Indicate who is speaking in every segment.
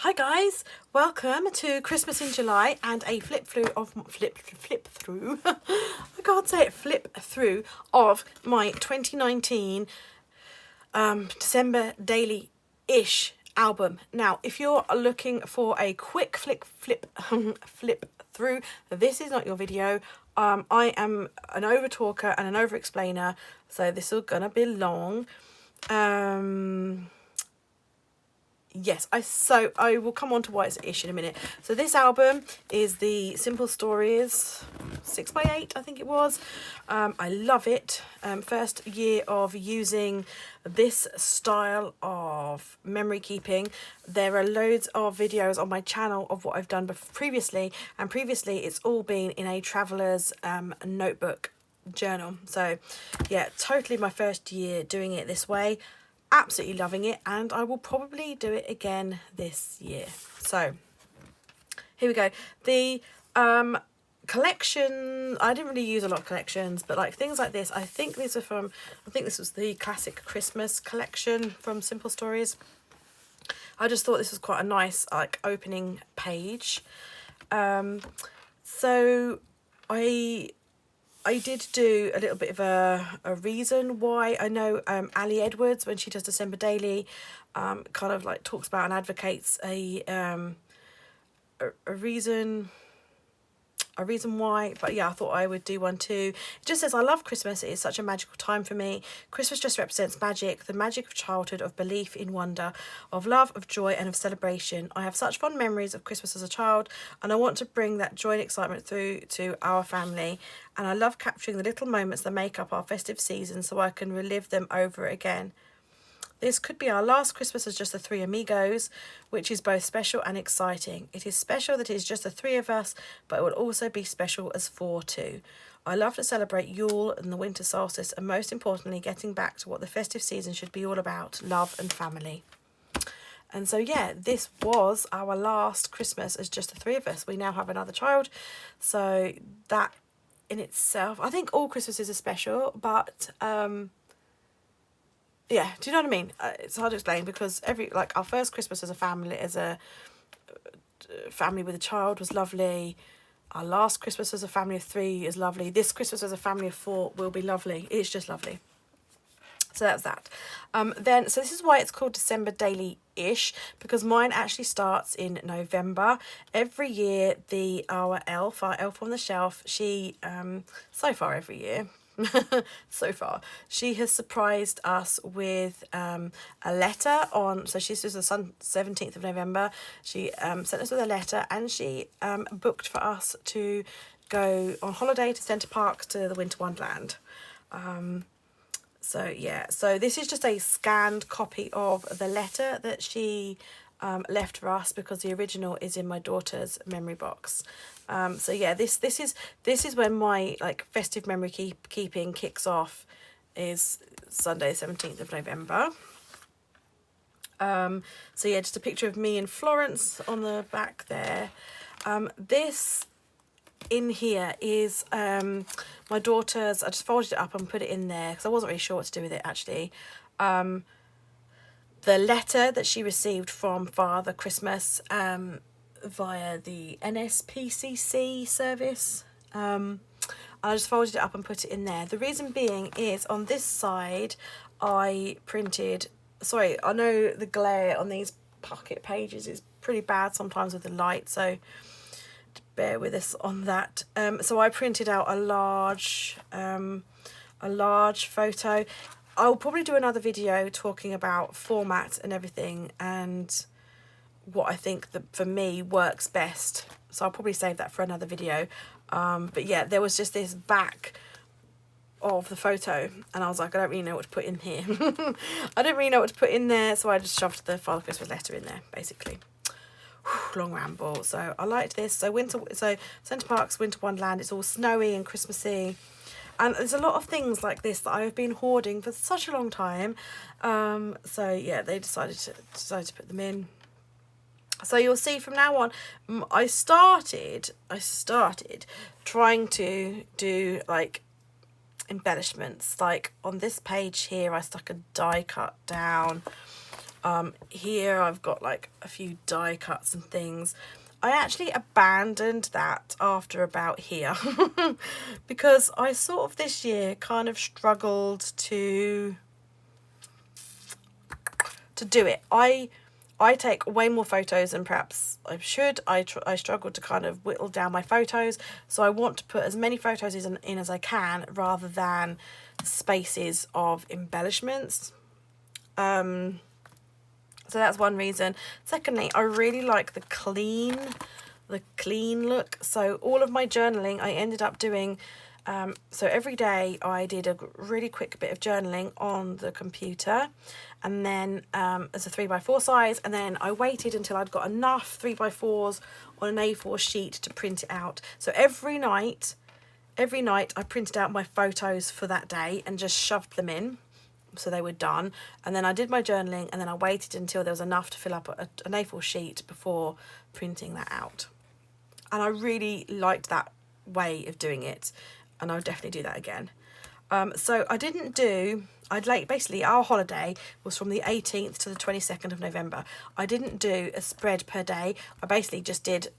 Speaker 1: Hi guys, welcome to Christmas in July and a flip through I can't say it, flip through of my 2019 December daily-ish album. Now, if you're looking for a quick flip through, this is not your video. I am an over talker and an over explainer, so this is gonna be long. Yes, I will come on to why it's an issue in a minute. So this album is the Simple Stories 6x8, I think it was. I love it. First year of using this style of memory keeping. There are loads of videos on my channel of what I've done previously, and previously it's all been in a traveler's notebook journal. So yeah, totally my first year doing it this way. Absolutely loving it, and I will probably do it again this year. So here we go. The collection, I didn't really use a lot of collections, but like things like this, I think this was the classic Christmas collection from Simple Stories. I just thought this was quite a nice like opening page. So I did do a little bit of a reason why. I know Ali Edwards, when she does December Daily, kind of like talks about and advocates a reason why, but yeah, I thought I would do one too. It just says, I love Christmas. It is such a magical time for me. Christmas just represents magic, the magic of childhood, of belief in wonder, of love, of joy, and of celebration. I have such fond memories of Christmas as a child, and I want to bring that joy and excitement through to our family. And I love capturing the little moments that make up our festive season so I can relive them over again. This could be our last Christmas as just the three amigos, which is both special and exciting. It is special that it is just the three of us, but it will also be special as four too. I love to celebrate Yule and the winter solstice, and most importantly, getting back to what the festive season should be all about, love and family. And so, yeah, this was our last Christmas as just the three of us. We now have another child, so that in itself, I think all Christmases are special, but yeah, do you know what I mean? It's hard to explain because our first Christmas as a family with a child was lovely. Our last Christmas as a family of three is lovely. This Christmas as a family of four will be lovely. It's just lovely. So that's that. So this is why it's called December Daily-ish, because mine actually starts in November. Every year, our elf on the shelf, she, so far every year, so far, she has surprised us with a letter on, so she's just the 17th of November. She sent us with a letter, and she booked for us to go on holiday to Centre Parks to the Winter Wonderland. So yeah, so this is just a scanned copy of the letter that she left for us, because the original is in my daughter's memory box. So yeah, this is when my like festive memory keeping kicks off, is Sunday 17th of November. So yeah, just a picture of me and Florence on the back there. This in here is my daughter's. I just folded it up and put it in there because I wasn't really sure what to do with it actually. The letter that she received from Father Christmas via the NSPCC service. I just folded it up and put it in there. The reason being is on this side I printed, sorry, I know the glare on these pocket pages is pretty bad sometimes with the light, so bear with us on that. So I printed out a large photo. I'll probably do another video talking about format and everything and what I think that for me works best. So I'll probably save that for another video. But yeah, there was just this back of the photo and I was like, I don't really know what to put in here. I didn't really know what to put in there, so I just shoved the Father Christmas letter in there, basically. Long ramble. So I liked this. So Centre Parks, Winter Wonderland, it's all snowy and Christmassy. And there's a lot of things like this that I've been hoarding for such a long time. So yeah, they decided to put them in. So you'll see from now on, I started trying to do like embellishments. Like on this page here, I stuck a die cut down. Here I've got like a few die cuts and things. I actually abandoned that after about here because I sort of this year kind of struggled to do it. I take way more photos than perhaps I should. I struggle to kind of whittle down my photos, so I want to put as many photos in as I can rather than spaces of embellishments. So that's one reason. Secondly, I really like the clean look. So all of my journaling I ended up doing, so every day I did a really quick bit of journaling on the computer, and then as a 3x4 size, and then I waited until I'd got enough 3x4s on an A4 sheet to print it out. So every night I printed out my photos for that day and just shoved them in so they were done, and then I did my journaling, and then I waited until there was enough to fill up an A4 sheet before printing that out. And I really liked that way of doing it, and I would definitely do that again. So basically our holiday was from the 18th to the 22nd of November. I didn't do a spread per day. I basically just did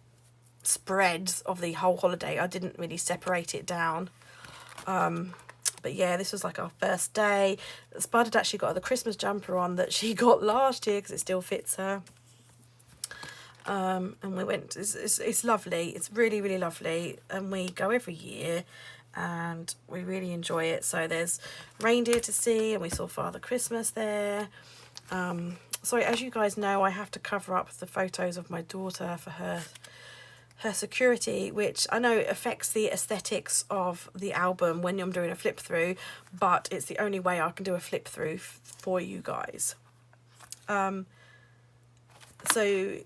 Speaker 1: spreads of the whole holiday. I didn't really separate it down. But yeah, this was like our first day. Spud had actually got the Christmas jumper on that she got last year because it still fits her. And we went, it's lovely. It's really, really lovely. And we go every year and we really enjoy it. So there's reindeer to see, and we saw Father Christmas there. Sorry, as you guys know, I have to cover up the photos of my daughter for her security, which I know affects the aesthetics of the album when I'm doing a flip through, but it's the only way I can do a flip through for you guys. So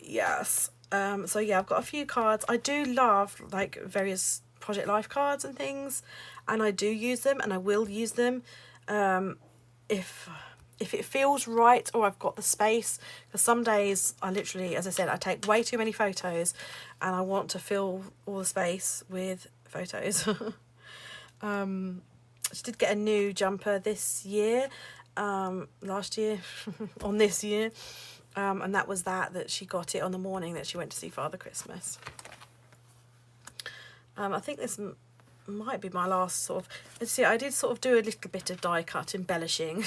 Speaker 1: yes, so yeah, I've got a few cards. I do love like various Project Life cards and things, and I do use them, and I will use them if it feels right, or I've got the space, because some days I literally, as I said, I take way too many photos and I want to fill all the space with photos. She did get a new jumper this year, last year on this year, and that was that she got it on the morning that she went to see Father Christmas. I think this might be my last sort of, see, I did sort of do a little bit of die cut embellishing.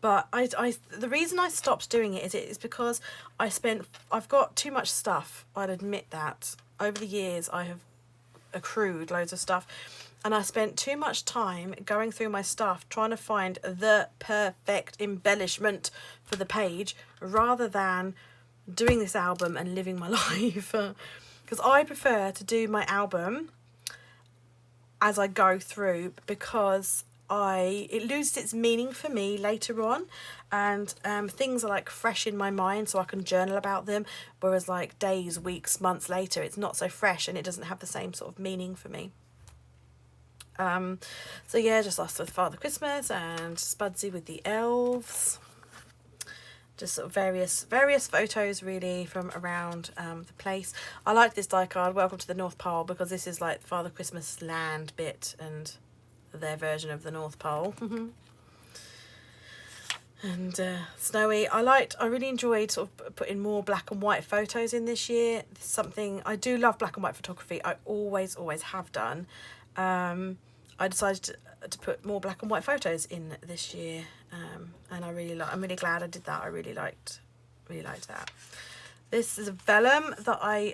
Speaker 1: But the reason I stopped doing it is because I've got too much stuff. I'd admit that. Over the years I have accrued loads of stuff, and I spent too much time going through my stuff trying to find the perfect embellishment for the page rather than doing this album and living my life. Because I prefer to do my album as I go through, because it loses its meaning for me later on, and things are like fresh in my mind, so I can journal about them, whereas like days, weeks, months later it's not so fresh and it doesn't have the same sort of meaning for me. So yeah, just lost with Father Christmas and Spudsy with the elves. Just sort of various photos really from around the place. I like this die card, Welcome to the North Pole, because this is like Father Christmas land bit and their version of the North Pole. And Snowy, I really enjoyed sort of putting more black and white photos in this year. It's something, I do love black and white photography. I always have done. I decided to put more black and white photos in this year, and I'm really glad I did that. I really liked that. This is a vellum that I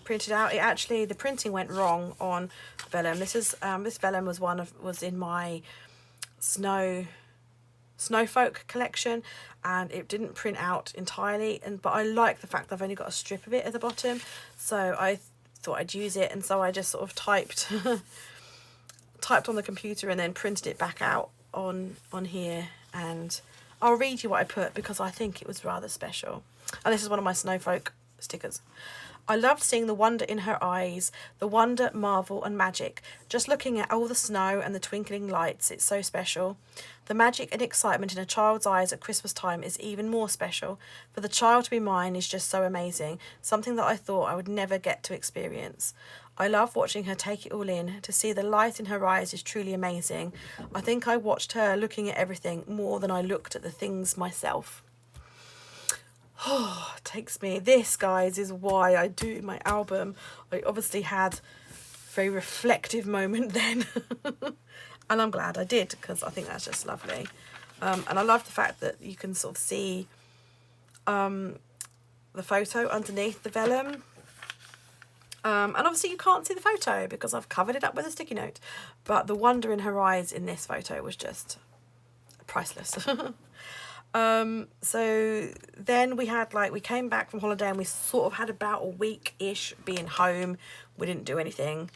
Speaker 1: printed out. The printing went wrong on vellum. This vellum was in my Snowfolk collection, and it didn't print out entirely. But I like the fact that I've only got a strip of it at the bottom, so I thought I'd use it, and so I just sort of typed on the computer and then printed it back out on here, and I'll read you what I put because I think it was rather special. And this is one of my Snowfolk stickers. I loved seeing the wonder in her eyes, the wonder, marvel and magic. Just looking at all the snow and the twinkling lights, it's so special. The magic and excitement in a child's eyes at Christmas time is even more special. For the child to be mine is just so amazing, something that I thought I would never get to experience. I love watching her take it all in. To see the light in her eyes is truly amazing. I think I watched her looking at everything more than I looked at the things myself. Oh, takes me. This, guys, is why I do my album. I obviously had a very reflective moment then. And I'm glad I did, because I think that's just lovely. And I love the fact that you can sort of see the photo underneath the vellum. And obviously you can't see the photo because I've covered it up with a sticky note. But the wonder in her eyes in this photo was just priceless. So then we had, like, we came back from holiday and we sort of had about a week-ish being home. We didn't do anything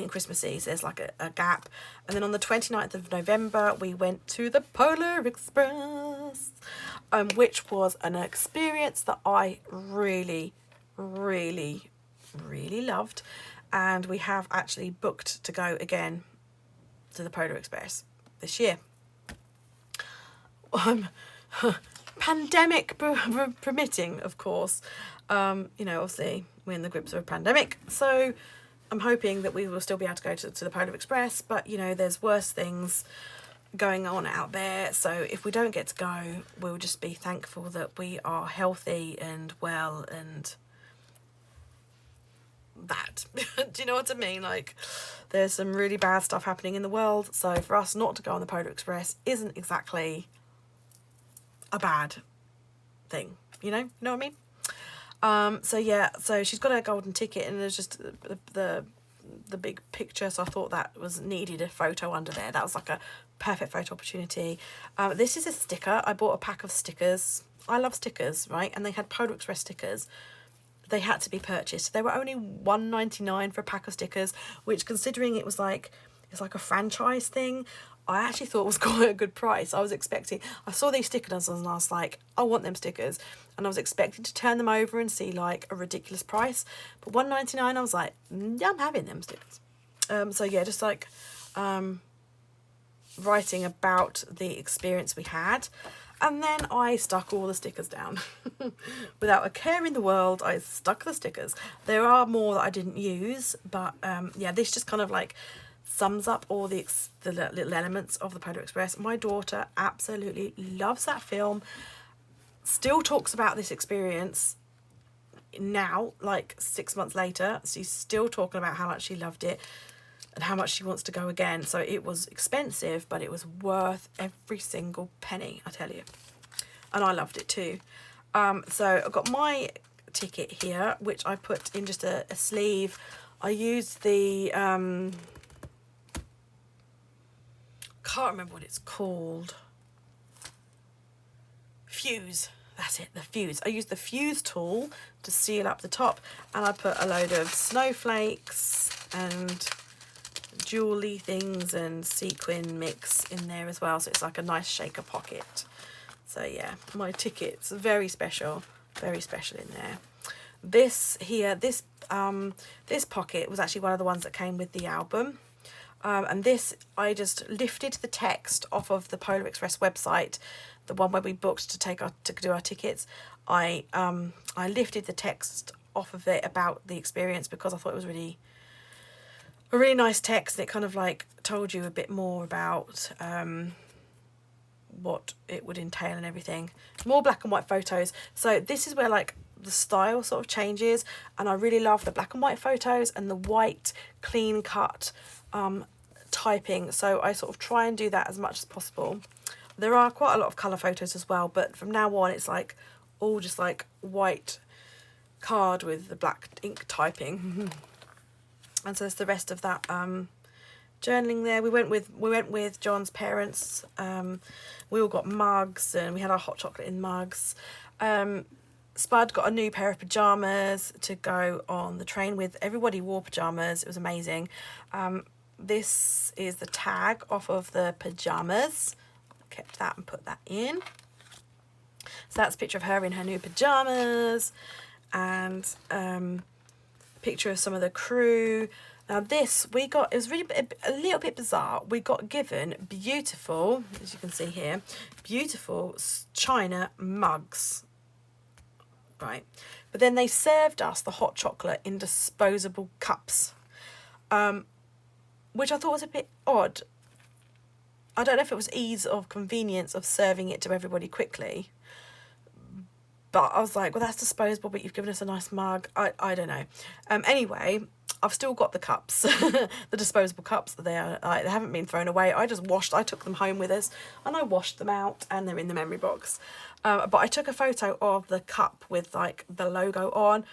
Speaker 1: Christmassy, so there's like a gap. And then on the 29th of November, we went to the Polar Express, which was an experience that I really, really, really loved. And we have actually booked to go again to the Polar Express this year. Pandemic permitting, of course. You know, obviously we're in the grips of a pandemic, so I'm hoping that we will still be able to go to the Polar Express, but you know, there's worse things going on out there, so if we don't get to go, we'll just be thankful that we are healthy and well and that. Do you know what I mean? Like, there's some really bad stuff happening in the world, so for us not to go on the Polar Express isn't exactly a bad thing, you know what I mean? So yeah, so she's got a golden ticket, and there's just the big picture, so I thought that was needed a photo under there. That was like a perfect photo opportunity. This is a sticker. I bought a pack of stickers. I love stickers, right? And they had Polar Express stickers. They had to be purchased. They were only $1.99 for a pack of stickers, which, considering it's like a franchise thing, I actually thought was quite a good price. I saw these stickers and I was like, I want them stickers. And I was expecting to turn them over and see like a ridiculous price. But $1.99, I was like, yeah, I'm having them stickers. So yeah, just like writing about the experience we had. And then I stuck all the stickers down. Without a care in the world, I stuck the stickers. There are more that I didn't use, but yeah, this just kind of like sums up all the little elements of the Polar Express. My daughter absolutely loves that film, still talks about this experience now, like 6 months later. She's still talking about how much she loved it and how much she wants to go again. So it was expensive, but it was worth every single penny, I tell you. And I loved it too. So I've got my ticket here, which I put in just a sleeve. I used the can't remember what it's called. Fuse. That's it, the fuse. I used the fuse tool to seal up the top, and I put a load of snowflakes and jewelry things and sequin mix in there as well, so it's like a nice shaker pocket. So yeah, my ticket's very special in there. This here, this pocket was actually one of the ones that came with the album. And this, I just lifted the text off of the Polar Express website, the one where we booked to do our tickets. I lifted the text off of it about the experience because I thought it was a really nice text. It kind of like told you a bit more about what it would entail and everything. More black and white photos. So this is where like the style sort of changes, and I really love the black and white photos and the white clean cut typing, so I sort of try and do that as much as possible. There are quite a lot of colour photos as well, but from now on it's like all just like white card with the black ink typing. And so there's the rest of that journaling there. We went with John's parents. We all got mugs, and we had our hot chocolate in mugs. Spud got a new pair of pyjamas to go on the train with. Everybody wore pyjamas. It was amazing. This is the tag off of the pyjamas. Kept that and put that in. So that's a picture of her in her new pyjamas, and a picture of some of the crew. Now this we got, it was really a little bit bizarre. We got given beautiful, as you can see here, beautiful china mugs. Right, but then they served us the hot chocolate in disposable cups, which I thought was a bit odd. I don't know if it was ease of convenience of serving it to everybody quickly, But I was like, well, that's disposable, but you've given us a nice mug. I don't know. Anyway, I've still got the cups, the disposable cups. They haven't been thrown away. I took them home with us and I washed them out, and they're in the memory box. But I took a photo of the cup with like the logo on,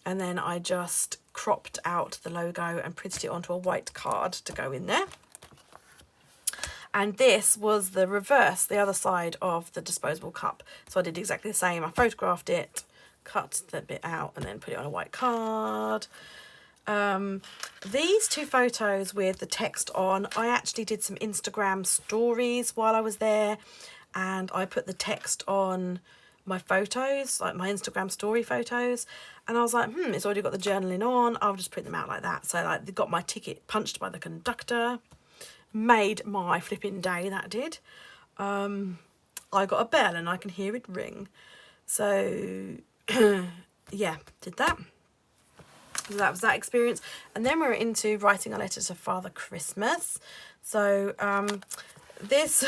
Speaker 1: and then I just cropped out the logo and printed it onto a white card to go in there. And this was the reverse, the other side of the disposable cup. So I did exactly the same. I photographed it, cut the bit out, and then put it on a white card. These two photos with the text on, I actually did some Instagram stories while I was there, and I put the text on my photos, like my Instagram story photos, and I was like, it's already got the journaling on, I'll just print them out like that. So like, they got my ticket punched by the conductor. Made my flipping day, that did. I got a bell and I can hear it ring. So yeah, did that. So that was that experience. And then we're into writing a letter to Father Christmas. So this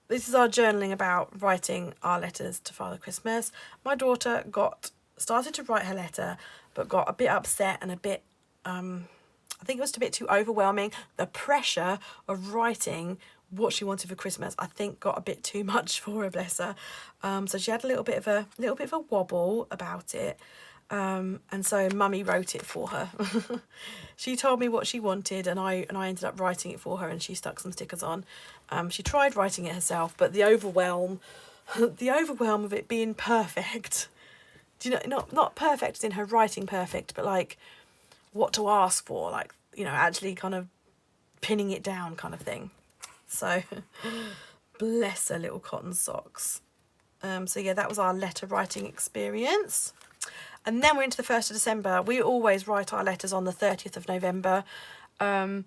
Speaker 1: this is our journaling about writing our letters to Father Christmas. My daughter started to write her letter, but got a bit upset and a bit I think it was a bit too overwhelming. The pressure of writing what she wanted for Christmas, I think, got a bit too much for her, bless her. So she had a little bit of a wobble about it. And so Mummy wrote it for her. She told me what she wanted, and I ended up writing it for her, and she stuck some stickers on. She tried writing it herself, but the overwhelm of it being perfect. Do you know, not perfect as in her writing perfect, but like what to ask for, like, you know, actually kind of pinning it down kind of thing. So bless her little cotton socks. So yeah, that was our letter writing experience. And then we're into the 1st of December. We always write our letters on the 30th of November. And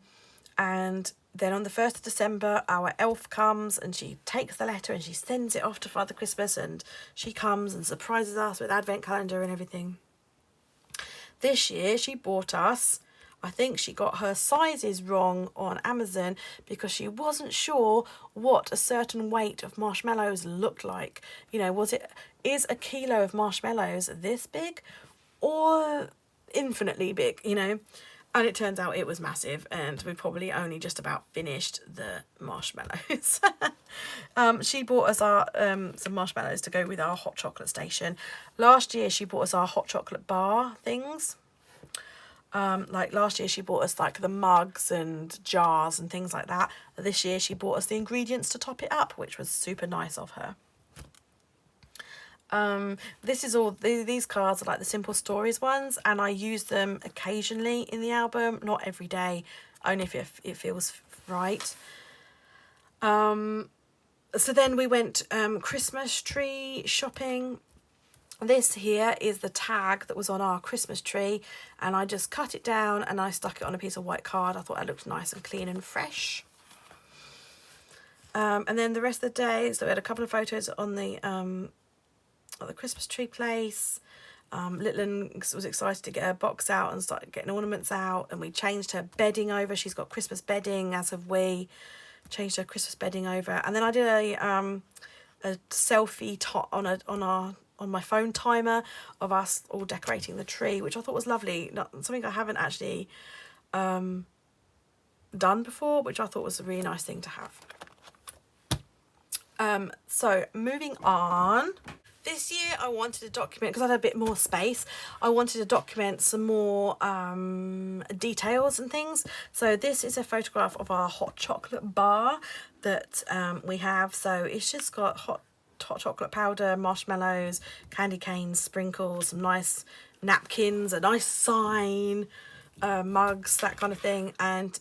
Speaker 1: then on the 1st of December, our elf comes and she takes the letter and she sends it off to Father Christmas, and she comes and surprises us with advent calendar and everything. This year she bought us, I think she got her sizes wrong on Amazon because she wasn't sure what a certain weight of marshmallows looked like. You know, is a kilo of marshmallows this big or infinitely big, you know? And it turns out it was massive, and we probably only just about finished the marshmallows. She bought us our some marshmallows to go with our hot chocolate station. Last year she bought us our hot chocolate bar things. Like last year she bought us like the mugs and jars and things like that. This year she bought us the ingredients to top it up, which was super nice of her. This is all, these cards are like the Simple Stories ones, and I use them occasionally in the album, not every day, only if it feels right. So then we went Christmas tree shopping. This here is the tag that was on our Christmas tree, and I just cut it down and I stuck it on a piece of white card. I thought it looked nice and clean and fresh. And then the rest of the day, so we had a couple of photos on the Christmas tree place. Litlin was excited to get her box out and start getting ornaments out, and we changed her bedding over. She's got Christmas bedding, as have we. Changed her Christmas bedding over, and then I did a selfie on my phone timer of us all decorating the tree, which I thought was lovely. Something I haven't actually done before, which I thought was a really nice thing to have. So moving on. This year I wanted to document, because I had a bit more space, I wanted to document some more details and things. So this is a photograph of our hot chocolate bar that we have. So it's just got hot chocolate powder, marshmallows, candy canes, sprinkles, some nice napkins, a nice sign, mugs, that kind of thing. And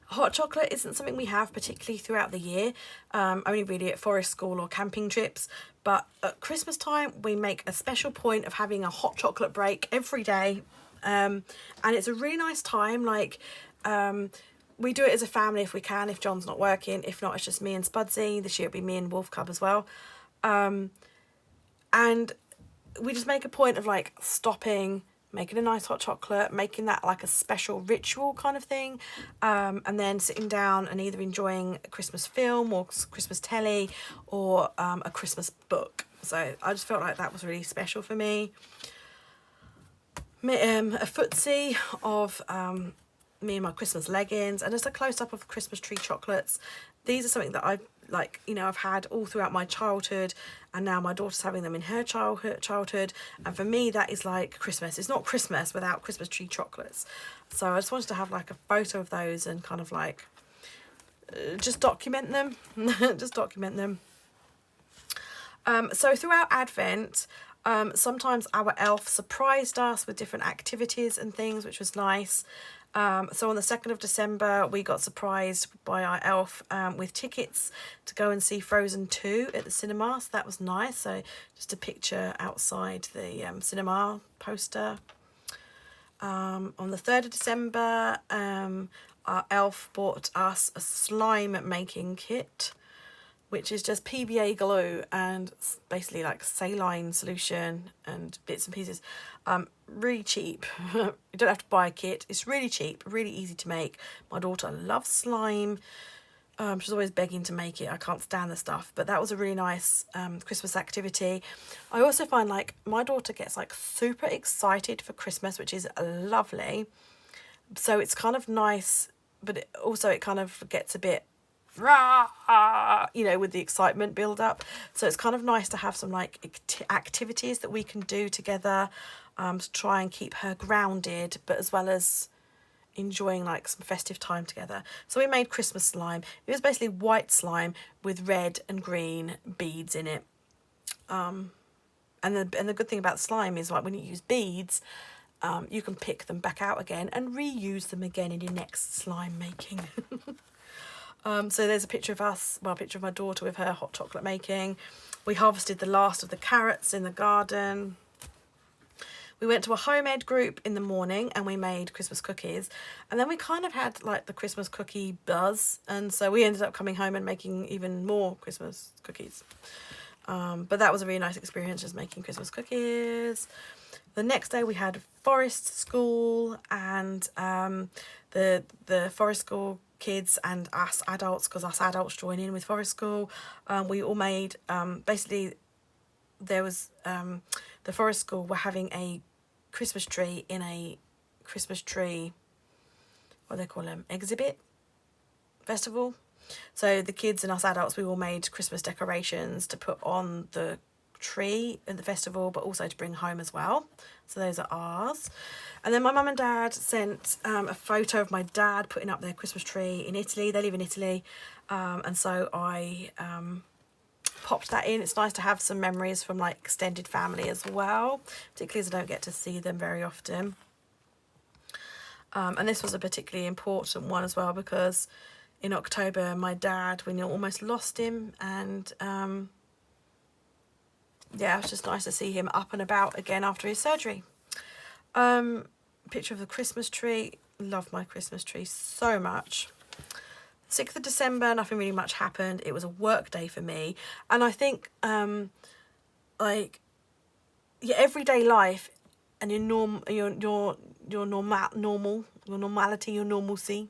Speaker 1: hot chocolate isn't something we have particularly throughout the year, only really at forest school or camping trips. But at Christmas time, we make a special point of having a hot chocolate break every day. And it's a really nice time. Like, we do it as a family if we can, if John's not working. If not, it's just me and Spudsy. This year it'll be me and Wolf Cub as well. And we just make a point of like stopping, making a nice hot chocolate, making that like a special ritual kind of thing, and then sitting down and either enjoying a Christmas film or Christmas telly or a Christmas book. So I just felt like that was really special for me. A footsie of me in my Christmas leggings, and just a close-up of Christmas tree chocolates. These are something that I've I've had all throughout my childhood, and now my daughter's having them in her childhood, and for me that is like Christmas. It's not Christmas without Christmas tree chocolates. So I just wanted to have like a photo of those and kind of like just document them. Just document them. So throughout Advent, sometimes our elf surprised us with different activities and things, which was nice. So on the 2nd of December, we got surprised by our elf with tickets to go and see Frozen 2 at the cinema. So that was nice. So just a picture outside the cinema poster. On the 3rd of December, our elf bought us a slime making kit, which is just PBA glue and basically like saline solution and bits and pieces. Really cheap. You don't have to buy a kit. It's really cheap, really easy to make. My daughter loves slime. She's always begging to make it. I can't stand the stuff, but that was a really nice Christmas activity. I also find like my daughter gets like super excited for Christmas, which is lovely. So it's kind of nice, but it kind of gets a bit with the excitement build up. So it's kind of nice to have some like activities that we can do together to try and keep her grounded, but as well as enjoying like some festive time together. So we made Christmas slime. It was basically white slime with red and green beads in it. And the good thing about slime is like when you use beads, you can pick them back out again and reuse them again in your next slime making. So there's a picture of us, a picture of my daughter with her hot chocolate making. We harvested the last of the carrots in the garden. We went to a home ed group in the morning and we made Christmas cookies. And then we kind of had like the Christmas cookie buzz. And so we ended up coming home and making even more Christmas cookies. But that was a really nice experience, just making Christmas cookies. The next day we had forest school, and the forest school kids and us adults, because us adults join in with forest school, we all made basically there was the forest school were having a Christmas tree in a Christmas tree, what do they call them, exhibit festival. So the kids and us adults, we all made Christmas decorations to put on the tree at the festival, but also to bring home as well. So those are ours. And then my mum and dad sent a photo of my dad putting up their Christmas tree in Italy. They live in Italy, and so I popped that in. It's nice to have some memories from like extended family as well, particularly as I don't get to see them very often. And this was a particularly important one as well, because in October my dad, we almost lost him, and yeah, it was just nice to see him up and about again after his surgery. Picture of the Christmas tree. Love my Christmas tree so much. 6th of December, nothing really much happened. It was a work day for me, and I think like your everyday life and your normality, your normalcy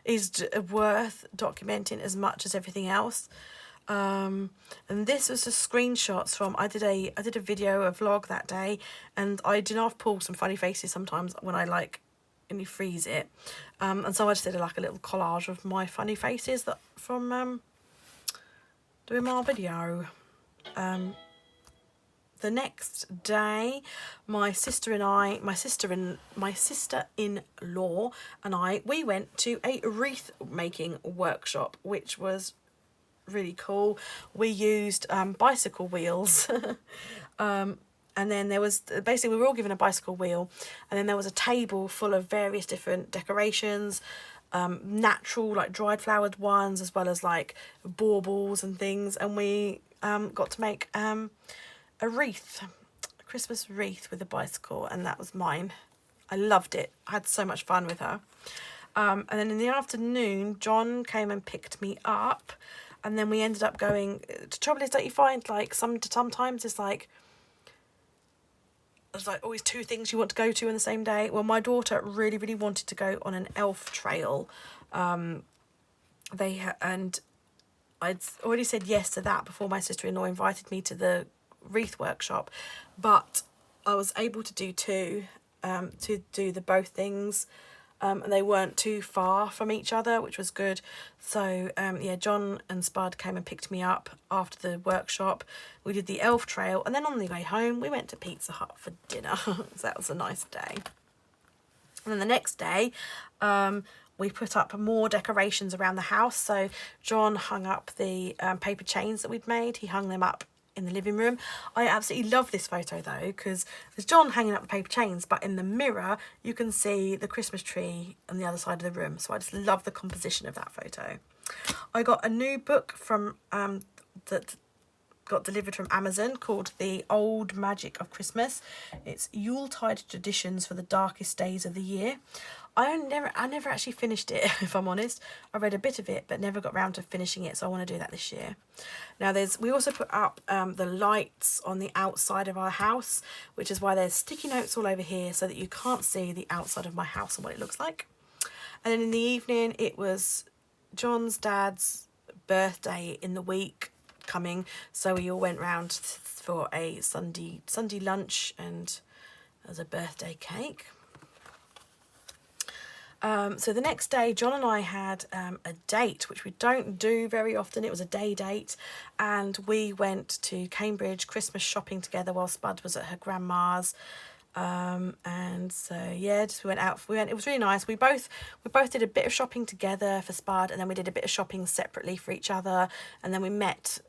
Speaker 1: is worth documenting as much as everything else. And this was just screenshots from, I did a video, a vlog that day, and I do not pull some funny faces sometimes when I like and you freeze it, and so I just did like a little collage of my funny faces that from doing my video. The next day, my sister-in-law and I, we went to a wreath making workshop, which was really cool. We used bicycle wheels. And then there was, basically we were all given a bicycle wheel, and then there was a table full of various different decorations, natural like dried flowered ones, as well as like baubles and things, and we got to make a wreath, a Christmas wreath with a bicycle, and that was mine. I loved it. I had so much fun with her. And then in the afternoon, John came and picked me up, and then we ended up going. The trouble is, don't you find like sometimes it's like there's like always two things you want to go to in the same day? Well, my daughter really, really wanted to go on an elf trail. And I'd already said yes to that before my sister-in-law invited me to the wreath workshop, but I was able to do two, to do the both things, and they weren't too far from each other, which was good. So yeah, John and Spud came and picked me up after the workshop. We did the elf trail, and then on the way home we went to Pizza Hut for dinner. So that was a nice day. And then the next day, we put up more decorations around the house. So John hung up the paper chains that we'd made. He hung them up in the living room. I absolutely love this photo though, because there's John hanging up the paper chains, but in the mirror you can see the Christmas tree on the other side of the room. So I just love the composition of that photo. I got a new book from that got delivered from Amazon called The Old Magic of Christmas. It's Yuletide traditions for the darkest days of the year. I never actually finished it, if I'm honest. I read a bit of it but never got round to finishing it, so I want to do that this year. Now we also put up the lights on the outside of our house, which is why there's sticky notes all over here so that you can't see the outside of my house and what it looks like. And then in the evening it was John's dad's birthday in the week coming, so we all went round for a Sunday lunch, and there was a birthday cake. So the next day John and I had a date, which we don't do very often. It was a day date, and we went to Cambridge Christmas shopping together while Spud was at her grandma's. And so yeah, we went. It was really nice. We both did a bit of shopping together for Spud, and then we did a bit of shopping separately for each other, and then we met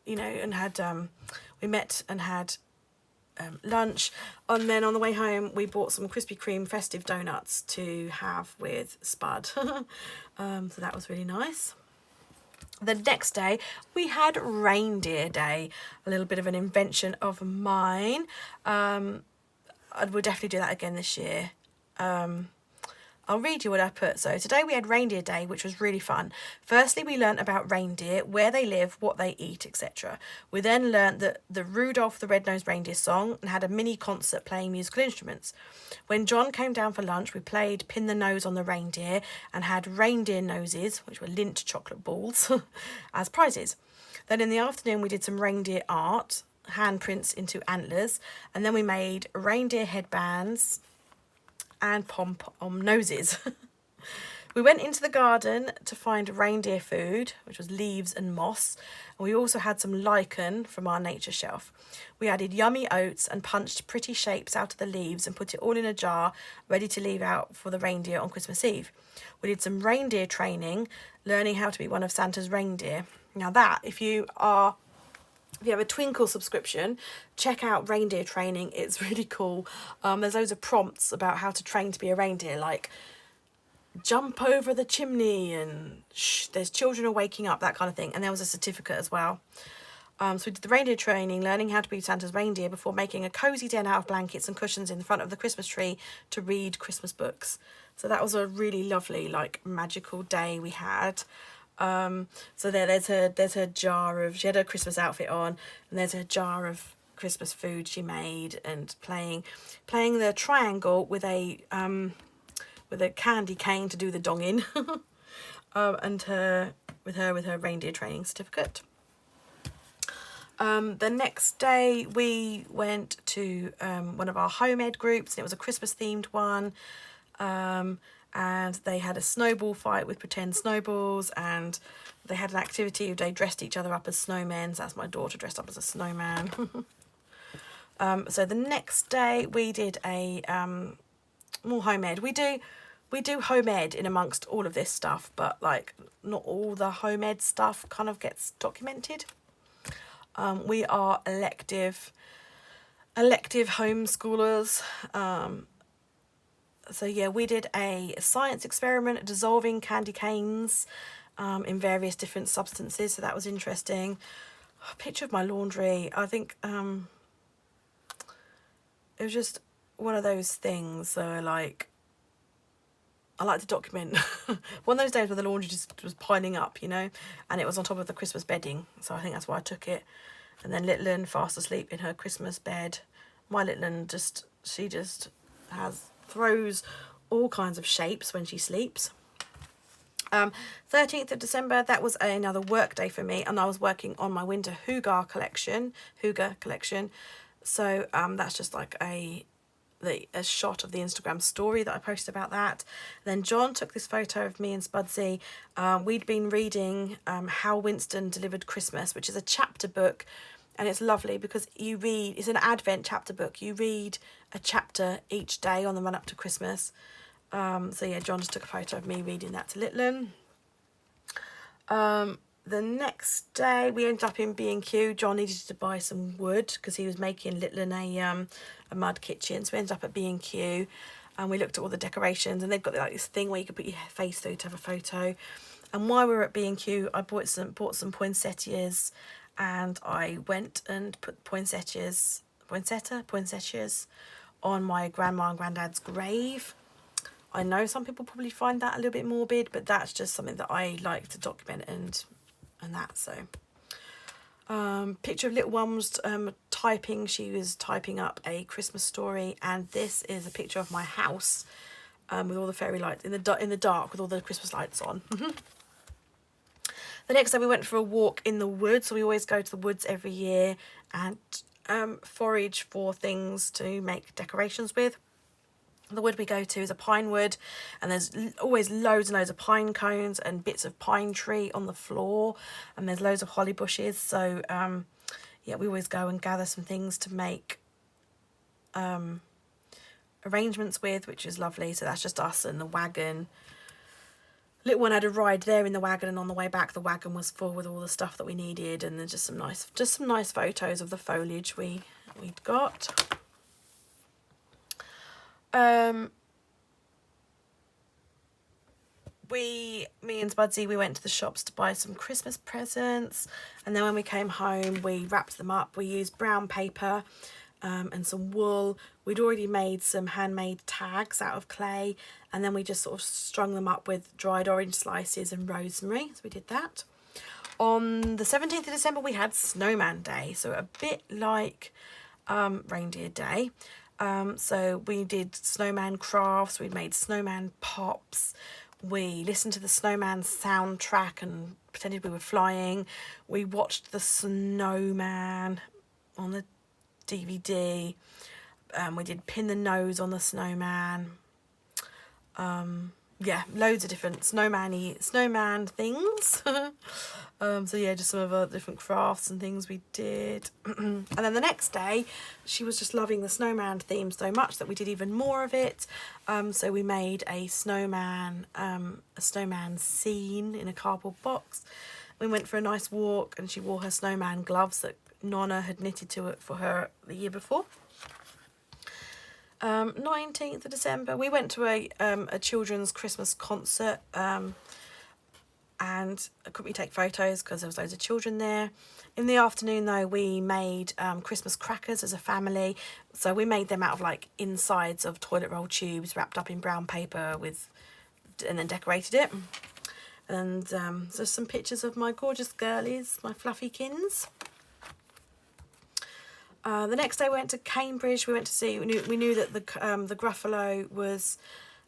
Speaker 1: and had lunch, and then on the way home we bought some Krispy Kreme Festive donuts to have with Spud. So that was really nice. The next day we had reindeer day, a little bit of an invention of mine. I will definitely do that again this year. I'll read you what I put. So today we had reindeer day, which was really fun. Firstly, we learnt about reindeer, where they live, what they eat, etc. We then learnt the Rudolph the Red-Nosed Reindeer song and had a mini concert playing musical instruments. When John came down for lunch, we played Pin the Nose on the Reindeer and had reindeer noses, which were Lindt chocolate balls, as prizes. Then in the afternoon we did some reindeer art, handprints into antlers, and then we made reindeer headbands and pom-pom noses. We went into the garden to find reindeer food, which was leaves and moss, and we also had some lichen from our nature shelf. We added yummy oats and punched pretty shapes out of the leaves and put it all in a jar, ready to leave out for the reindeer on Christmas Eve. We did some reindeer training, learning how to be one of Santa's reindeer. Now that, if you have a Twinkle subscription, check out reindeer training. It's really cool. There's loads of prompts about how to train to be a reindeer, like jump over the chimney and there's children are waking up, that kind of thing. And there was a certificate as well. So we did the reindeer training, learning how to be Santa's reindeer before making a cosy den out of blankets and cushions in front of the Christmas tree to read Christmas books. So that was a really lovely, magical day we had. So there's her jar of, she had her Christmas outfit on, and there's her jar of Christmas food she made, and playing the triangle with a candy cane to do the donging. And with her reindeer training certificate. The next day we went to one of our home ed groups, and it was a Christmas themed one. And they had a snowball fight with pretend snowballs, and they had an activity where they dressed each other up as snowmen. So that's my daughter dressed up as a snowman. So the next day we did a more home ed. We do home ed in amongst all of this stuff, but not all the home ed stuff kind of gets documented. We are elective homeschoolers. So yeah, we did a science experiment dissolving candy canes in various different substances, so that was interesting. A picture of my laundry. I think it was just one of those things where I like to document. One of those days where the laundry just was piling up, and it was on top of the Christmas bedding, so I think that's why I took it. And then little Lynn fast asleep in her Christmas bed. My little Lynn she throws all kinds of shapes when she sleeps. 13th of December, that was another work day for me, and I was working on my winter Hygge collection. So that's just like a shot of the Instagram story that I posted about that. Then John took this photo of me and Spudsy. We'd been reading How Winston Delivered Christmas, which is a chapter book, and it's lovely because it's an Advent chapter book. You read a chapter each day on the run up to Christmas. So yeah, John just took a photo of me reading that to Litlin. The next day we ended up in B&Q. John needed to buy some wood because he was making Litlin a mud kitchen. So we ended up at B&Q and we looked at all the decorations, and they've got like this thing where you could put your face through to have a photo. And while we were at B&Q, I bought some poinsettias, and I went and put poinsettias on my grandma and granddad's grave. I know some people probably find that a little bit morbid, but that's just something that I like to document and that. So picture of little one was typing. She was typing up a Christmas story, and this is a picture of my house with all the fairy lights in the dark with all the Christmas lights on. The next day we went for a walk in the woods. So we always go to the woods every year and forage for things to make decorations with. The wood we go to is a pine wood, and there's always loads and loads of pine cones and bits of pine tree on the floor, and there's loads of holly bushes. So yeah, we always go and gather some things to make arrangements with, which is lovely. So that's just us and the wagon. Little one had a ride there in the wagon, and on the way back the wagon was full with all the stuff that we needed, and there's just some nice photos of the foliage we'd got. Me and Spudsy, we went to the shops to buy some Christmas presents, and then when we came home we wrapped them up. We used brown paper and some wool. We'd already made some handmade tags out of clay, and then we just sort of strung them up with dried orange slices and rosemary. So we did that. On the 17th of December we had Snowman Day, so a bit like Reindeer Day. So we did snowman crafts, we made snowman pops, we listened to the snowman soundtrack and pretended we were flying. We watched the snowman on the DVD. We did pin the nose on the snowman. Yeah, loads of different snowman things. So yeah, just some of the different crafts and things we did. And then the next day, she was just loving the snowman theme so much that we did even more of it. So we made a snowman scene in a cardboard box. We went for a nice walk, and she wore her snowman gloves that Nonna had knitted to it for her the year before. 19th of December, we went to a children's Christmas concert, and I couldn't really take photos because there was loads of children there. In the afternoon though, we made Christmas crackers as a family. So we made them out of like insides of toilet roll tubes wrapped up in brown paper and then decorated it. And there's some pictures of my gorgeous girlies, my fluffykins. The next day we went to Cambridge. We went to see. We knew that the Gruffalo was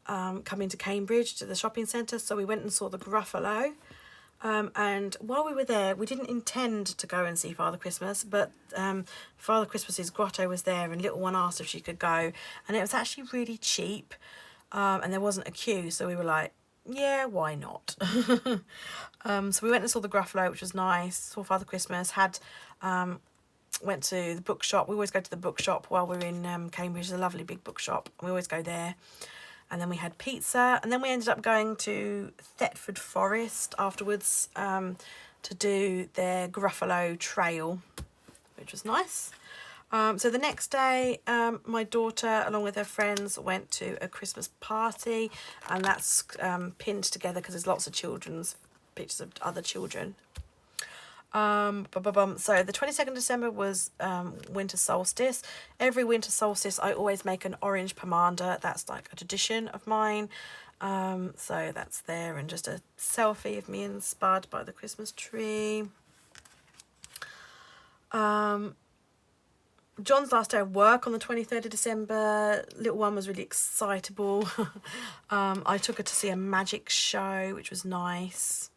Speaker 1: coming to Cambridge to the shopping centre, so we went and saw the Gruffalo. And while we were there, we didn't intend to go and see Father Christmas, but Father Christmas's grotto was there, and little one asked if she could go, and it was actually really cheap, and there wasn't a queue, so we were like, yeah, why not? So we went and saw the Gruffalo, which was nice. Saw Father Christmas. Went to the bookshop. We always go to the bookshop while we're in Cambridge. It's a lovely big bookshop. We always go there. And then we had pizza. And then we ended up going to Thetford Forest afterwards to do their Gruffalo Trail, which was nice. So the next day, my daughter, along with her friends, went to a Christmas party. And that's pinned together because there's lots of children's pictures of other children. So the 22nd of December was winter solstice. Every winter solstice I always make an orange pomander. That's like a tradition of mine. So that's there, and just a selfie of me and Spud by the Christmas tree. John's last day of work on the 23rd of December. Little one was really excitable. I took her to see a magic show, which was nice.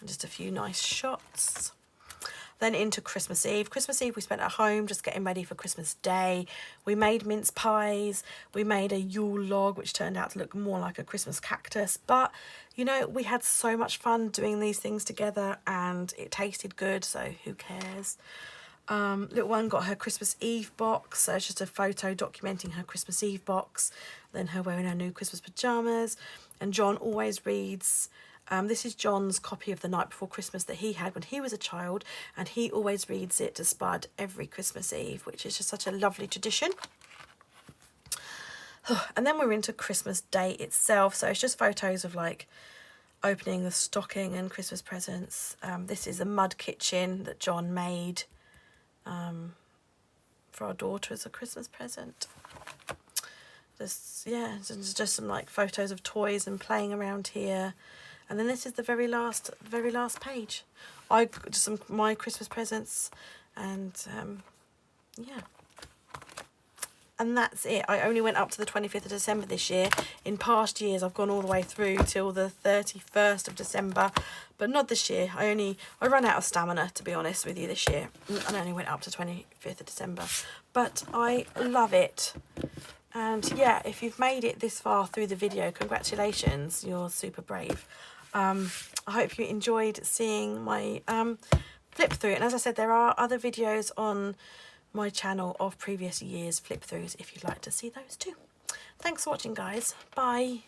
Speaker 1: And just a few nice shots. Then into Christmas Eve. Christmas Eve we spent at home just getting ready for Christmas Day. We made mince pies. We made a Yule log, which turned out to look more like a Christmas cactus. But, you know, we had so much fun doing these things together and it tasted good, so who cares? Little one got her Christmas Eve box, so it's just a photo documenting her Christmas Eve box, then her wearing her new Christmas pyjamas. And John always reads, this is John's copy of The Night Before Christmas that he had when he was a child, and he always reads it to Spud every Christmas Eve, which is just such a lovely tradition. And then we're into Christmas Day itself, so it's just photos of like opening the stocking and Christmas presents. This is a mud kitchen that John made for our daughter as a Christmas present. Just some like photos of toys and playing around here. And then this is the very last page. I just some my Christmas presents, and yeah. And that's it. I only went up to the 25th of December this year. In past years, I've gone all the way through till the 31st of December, but not this year. I ran out of stamina, to be honest with you, this year. I only went up to 25th of December, but I love it. And yeah, if you've made it this far through the video, congratulations, you're super brave. I hope you enjoyed seeing my flip through. And as I said, there are other videos on my channel of previous years flip throughs if you'd like to see those too. Thanks for watching, guys. Bye.